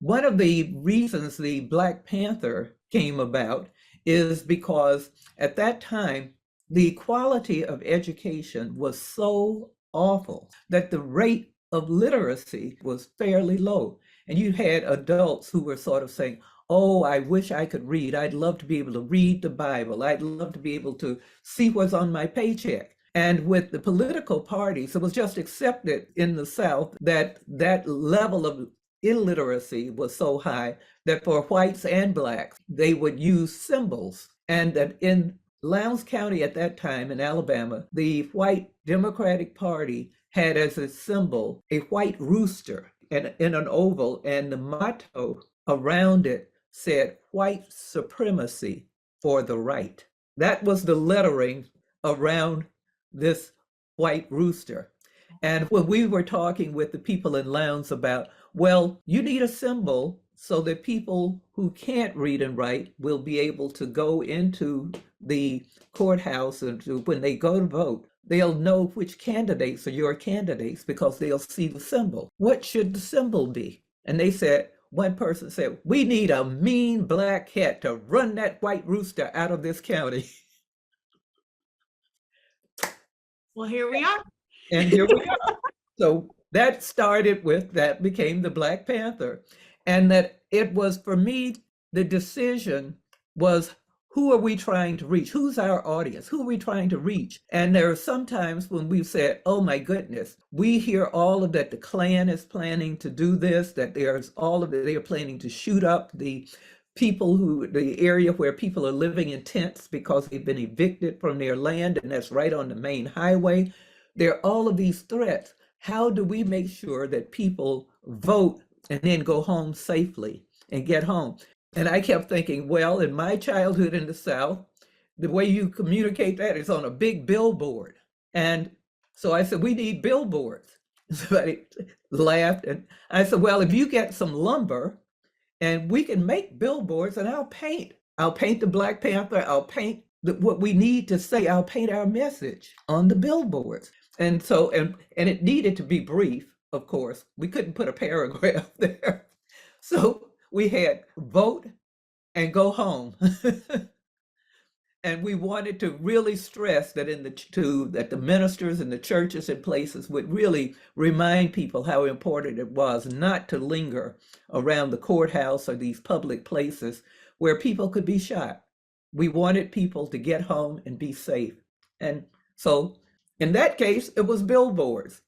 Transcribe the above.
one of the reasons the Black Panther came about is because at that time, the quality of education was so awful that the rate of literacy was fairly low. And you had adults who were sort of saying, oh, I wish I could read. I'd love to be able to read the Bible. I'd love to be able to see what's on my paycheck. And with the political parties, it was just accepted in the South that that level of illiteracy was so high that for whites and blacks, they would use symbols. And that in Lowndes County at that time in Alabama, the white Democratic Party had as a symbol a white rooster and in an oval, and the motto around it said white supremacy for the right. That was the lettering around this white rooster. And when we were talking with the people in Lowndes about, well, you need a symbol so that people who can't read and write will be able to go into the courthouse and when they go to vote, they'll know which candidates are your candidates because they'll see the symbol. What should the symbol be? And they said, one person said, we need a mean black cat to run that white rooster out of this county. Well, here we are. And here we are. So that started with, that became the Black Panther. And that it was, for me, the decision was, who are we trying to reach? Who's our audience? Who are we trying to reach? And there are some times when we've said, oh my goodness, we hear all of that the Klan is planning to do this, that there's all of it, they are planning to shoot up the people the area where people are living in tents because they've been evicted from their land, and that's right on the main highway. There are all of these threats. How do we make sure that people vote and then go home safely and get home? And I kept thinking, well, in my childhood in the South, the way you communicate that is on a big billboard. And so I said, we need billboards. Somebody laughed, and I said, well, if you get some lumber and we can make billboards, and I'll paint the Black Panther, I'll paint what we need to say, I'll paint our message on the billboards. And so, and it needed to be brief, of course. We couldn't put a paragraph there. So we had vote and go home. And we wanted to really stress that that the ministers and the churches and places would really remind people how important it was not to linger around the courthouse or these public places where people could be shot. We wanted people to get home and be safe. And so in that case, it was billboards.